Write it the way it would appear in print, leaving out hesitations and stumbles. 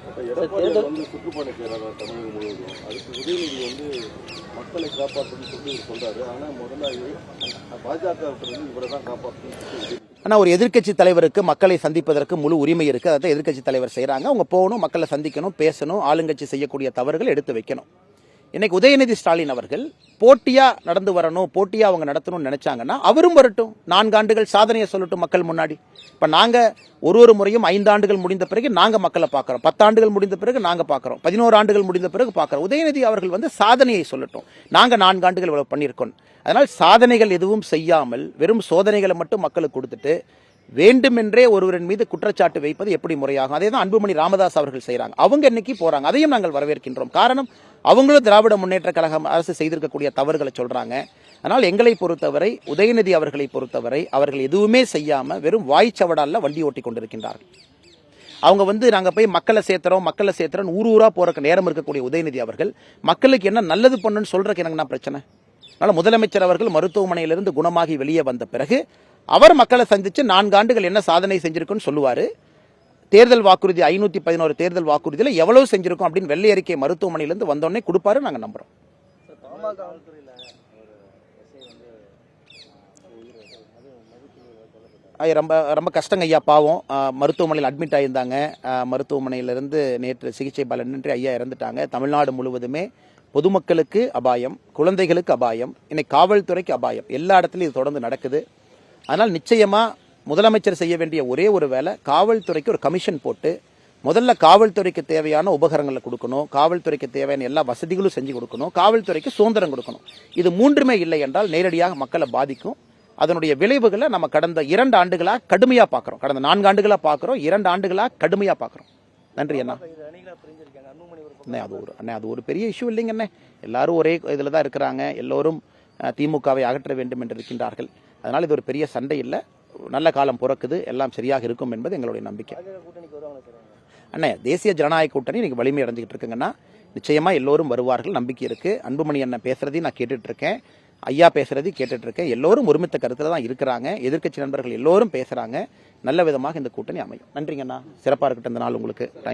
சுற்றுப்பயணம் செய்யறாரு தமிழகம் முழுவதும். அதுக்கு உதயநிதி மக்களை காப்பாற்றணும்னு சொல்லி சொல்றாரு. ஆனா முதல்ல பாஜக இவரை தான் காப்பாற்றணும். ஆனால் ஒரு எதிர்க்கட்சி தலைவருக்கு மக்களை சந்திப்பதற்கு முழு உரிமை இருக்குது. அதை எதிர்க்கட்சி தலைவர் செய்கிறாங்க. அவங்க போகணும், மக்களை சந்திக்கணும், பேசணும், ஆளுங்கட்சி செய்யக்கூடிய தவறுகள் எடுத்து வைக்கணும். இன்னைக்கு உதயநிதி ஸ்டாலின் அவர்கள் போட்டியா நடந்து வரணும், போட்டியா அவங்க நடத்தணும்னு நினைச்சாங்கன்னா அவரும் வரட்டும். 4 ஆண்டுகள் சாதனையை சொல்லட்டும் மக்கள் முன்னாடி. இப்ப நாங்க ஒரு முறையும் 5 ஆண்டுகள் முடிந்த பிறகு நாங்க மக்களை பார்க்கிறோம், 10 ஆண்டுகள் முடிந்த பிறகு நாங்க பார்க்கிறோம், 11 ஆண்டுகள் முடிந்த பிறகு பார்க்கிறோம். உதயநிதி அவர்கள் சாதனையை சொல்லட்டும். நாங்க 4 ஆண்டுகள் இவ்வளவு பண்ணியிருக்கோம். அதனால் சாதனைகள் எதுவும் செய்யாமல் வெறும் சோதனைகளை மட்டும் மக்களுக்கு கொடுத்துட்டு வேண்டுமென்றே ஒருவரின் மீது குற்றச்சாட்டு வைப்பது எப்படி முறையாகும்? அதே தான் அன்புமணி ராமதாஸ் அவர்கள் செய்யறாங்க. அவங்க இன்னைக்கு போறாங்க, அதையும் நாங்கள் வரவேற்கின்றோம். காரணம், அவங்களும் திராவிட முன்னேற்ற கழகம் அரசு செய்திருக்கக்கூடிய தவறுகளை சொல்றாங்க. அதனால் எங்களை பொறுத்தவரை, உதயநிதி அவர்களை பொறுத்தவரை, அவர்கள் எதுவுமே செய்யாம வெறும் வாய்ச்சவடால வண்டி ஓட்டி கொண்டிருக்கின்றார்கள். அவங்க நாங்க போய் மக்களை சேர்த்துறோம் ஊரூரா போறக்கு நேரம் இருக்கக்கூடிய உதயநிதி அவர்கள் மக்களுக்கு என்ன நல்லது பண்ணுன்னு சொல்றதுக்கு எனக்கு பிரச்சனை. அதனால முதலமைச்சர் அவர்கள் மருத்துவமனையிலிருந்து குணமாகி வெளியே வந்த பிறகு அவர் மக்களை சந்திச்சு 4 ஆண்டுகள் என்ன சாதனை செஞ்சிருக்குன்னு சொல்லுவாரு. தேர்தல் வாக்குறுதி 511 தேர்தல் வாக்குறுதியில எவ்வளவு செஞ்சிருக்கும் அப்படின்னு வெள்ளை அறிக்கை மருத்துவமனையிலிருந்து வந்தோடனே கொடுப்பாரு. நாங்க நம்புறோம். ரொம்ப ரொம்ப கஷ்டங்க ஐயா, பாவம். மருத்துவமனையில் அட்மிட் ஆயிருந்தாங்க. மருத்துவமனையிலிருந்து நேற்று சிகிச்சை பலனின்றி ஐயா இறந்துட்டாங்க. தமிழ்நாடு முழுவதுமே பொதுமக்களுக்கு அபாயம், குழந்தைகளுக்கு அபாயம், இன்னைக்கு காவல்துறைக்கு அபாயம். எல்லா இடத்துலையும் இது தொடர்ந்து நடக்குது. அதனால் நிச்சயமா முதலமைச்சர் செய்ய வேண்டிய ஒரே ஒரு வேலை, காவல்துறைக்கு ஒரு கமிஷன் போட்டு முதல்ல காவல்துறைக்கு தேவையான உபகரணங்களை கொடுக்கணும், காவல்துறைக்கு தேவையான எல்லா வசதிகளும் செஞ்சு கொடுக்கணும், காவல்துறைக்கு சுதந்திரம் கொடுக்கணும். இது 3மே இல்லை என்றால் நேரடியாக மக்களை பாதிக்கும். அதனுடைய விளைவுகளை நம்ம கடந்த 2 ஆண்டுகளா கடுமையா பார்க்கிறோம். கடந்த 4 ஆண்டுகளா பார்க்கிறோம், 2 ஆண்டுகளா கடுமையா பார்க்கிறோம். நன்றி அண்ணா. அது ஒரு பெரிய இஷ்யூ இல்லைங்க அண்ணே. எல்லாரும் ஒரே இதுல தான் இருக்கிறாங்க. எல்லோரும் திமுகவை அகற்ற வேண்டும் என்று இருக்கின்றார்கள். அதனால் இது ஒரு பெரிய சண்டை இல்லை. நல்ல காலம் பிறக்குது, எல்லாம் சரியாக இருக்கும் என்பது எங்களுடைய நம்பிக்கை. அண்ணே, தேசிய ஜனநாயக கூட்டணி இன்னைக்கு வலிமை அடைஞ்சிட்டு இருக்குங்கன்னா நிச்சயமா எல்லோரும் வருவார்கள், நம்பிக்கை இருக்கு. அன்புமணி அண்ணன் பேசுறதையும் நான் கேட்டுட்டு இருக்கேன், ஐயா பேசுறதையும் கேட்டுட்டு இருக்கேன். எல்லோரும் ஒருமித்த கருத்துல தான் இருக்கிறாங்க. எதிர்க்கட்சி நண்பர்கள் எல்லோரும் பேசுறாங்க. நல்ல விதமாக இந்த கூட்டணி அமையும். நன்றிங்கண்ணா, சிறப்பாக இருக்கட்டும் இந்த நாள் உங்களுக்கு. தேங்க்யூ.